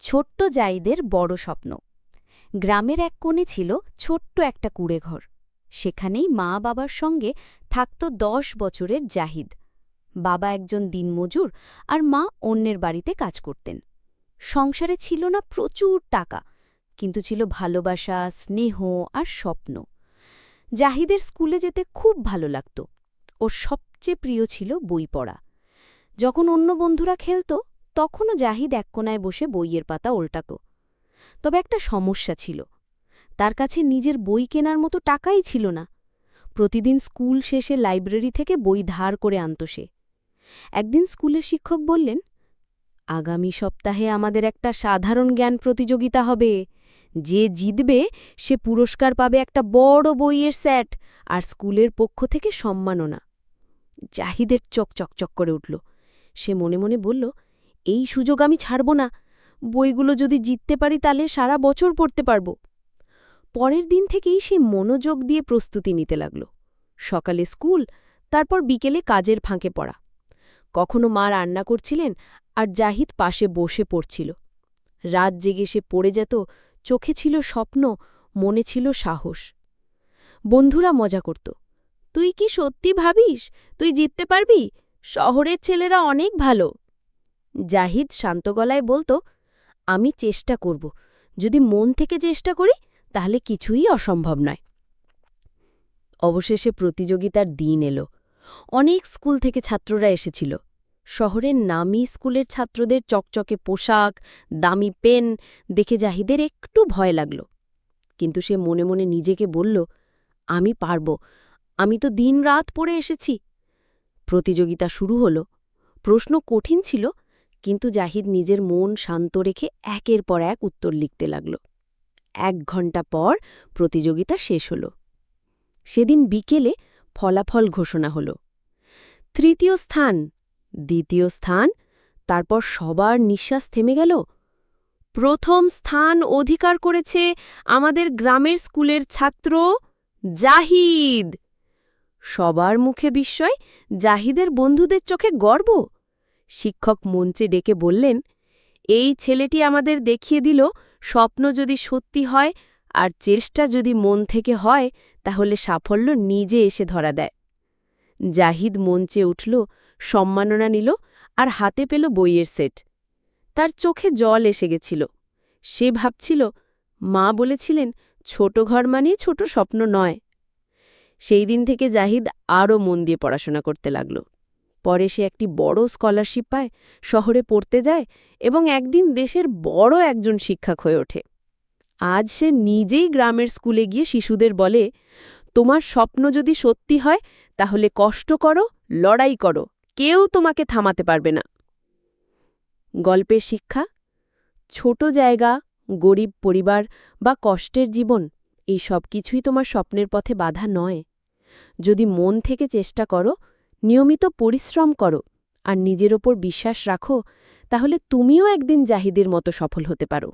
ছোট্ট জাহিদের বড় স্বপ্ন। গ্রামের এক কোণে ছিল ছোট্ট একটা কুঁড়েঘর। সেখানেই মা বাবার সঙ্গে থাকত ১০ বছরের জাহিদ। বাবা একজন দিনমজুর আর মা অন্যের বাড়িতে কাজ করতেন। সংসারে ছিল না প্রচুর টাকা, কিন্তু ছিল ভালোবাসা, স্নেহ আর স্বপ্ন। জাহিদের স্কুলে যেতে খুব ভালো লাগত। ওর সবচেয়ে প্রিয় ছিল বই পড়া। যখন অন্য বন্ধুরা খেলত, তখনও জাহিদ এক কোণায় বসে বইয়ের পাতা ওল্টাত। তবে একটা সমস্যা ছিল, তার কাছে নিজের বই কেনার মতো টাকাই ছিল না। প্রতিদিন স্কুল শেষে লাইব্রেরি থেকে বই ধার করে আনত সে। একদিন স্কুলের শিক্ষক বললেন, আগামী সপ্তাহে আমাদের একটা সাধারণ জ্ঞান প্রতিযোগিতা হবে। যে জিতবে সে পুরস্কার পাবে একটা বড় বইয়ের সেট আর স্কুলের পক্ষ থেকে সম্মাননা। জাহিদের চোখ চকচক করে উঠল। সে মনে মনে বলল, এই সুযোগ আমি ছাড়ব না। বইগুলো যদি জিততে পারি তাহলে সারা বছর পড়তে পারব। পরের দিন থেকেই সে মনোযোগ দিয়ে প্রস্তুতি নিতে লাগল। সকালে স্কুল, তারপর বিকেলে কাজের ফাঁকে পড়া। কখনো মা রান্না করছিলেন আর জাহিদ পাশে বসে পড়ছিল। রাত জেগে সে পড়ে যেত। চোখে ছিল স্বপ্ন, মনে ছিল সাহস। বন্ধুরা মজা করত, তুই কি সত্যি ভাবিস তুই জিততে পারবি? শহরের ছেলেরা অনেক ভালো। জাহিদ শান্ত গলায় বলত, আমি চেষ্টা করব। যদি মন থেকে চেষ্টা করি তাহলে কিছুই অসম্ভব নয়। অবশেষে প্রতিযোগিতার দিন এলো। অনেক স্কুল থেকে ছাত্ররা এসেছিল। শহরের নামী স্কুলের ছাত্রদের চকচকে পোশাক, দামি পেন দেখে জাহিদের একটু ভয় লাগল। কিন্তু সে মনে মনে নিজেকে বলল, আমি পারব, আমি তো দিনরাত পড়ে এসেছি। প্রতিযোগিতা শুরু হল। প্রশ্ন কঠিন ছিল, কিন্তু জাহিদ নিজের মন শান্ত রেখে একের পর এক উত্তর লিখতে লাগল। ১ ঘণ্টা পর প্রতিযোগিতা শেষ হল। সেদিন বিকেলে ফলাফল ঘোষণা হল। ৩য় স্থান, ২য় স্থান, তারপর সবার নিঃশ্বাস থেমে গেল। ১ম স্থান অধিকার করেছে আমাদের গ্রামের স্কুলের ছাত্র জাহিদ। সবার মুখে বিস্ময়, জাহিদের বন্ধুদের চোখে গর্ব। শিক্ষক মঞ্চে ডেকে বললেন, এই ছেলেটি আমাদের দেখিয়ে দিল, স্বপ্ন যদি সত্যি হয় আর চেষ্টা যদি মন থেকে হয় তাহলে সাফল্য নিজে এসে ধরা দেয়। জাহিদ মঞ্চে উঠল, সম্মাননা নিল আর হাতে পেল বইয়ের সেট। তার চোখে জল এসে গেছিল। সে ভাবছিল, মা বলেছিলেন ছোট ঘর মানে ছোট স্বপ্ন নয়। সেই দিন থেকে জাহিদ আরও মন দিয়ে পড়াশোনা করতে লাগল। পরে সে একটি বড় স্কলারশিপ পায়, শহরে পড়তে যায় এবং একদিন দেশের বড় একজন শিক্ষক হয়ে ওঠে। আজ সে নিজেই গ্রামের স্কুলে গিয়ে শিশুদের বলে, তোমার স্বপ্ন যদি সত্যি হয় তাহলে কষ্ট করো, লড়াই করো, কেউ তোমাকে থামাতে পারবে না। গল্পের শিক্ষা, ছোট জায়গা, গরিব পরিবার বা কষ্টের জীবন, এই সব কিছুই তোমার স্বপ্নের পথে বাধা নয়। যদি মন থেকে চেষ্টা করো, নিয়মিত পরিশ্রম করো আর নিজের ওপর বিশ্বাস রাখো, তাহলে তুমিও একদিন জাহিদের মতো সফল হতে পারো।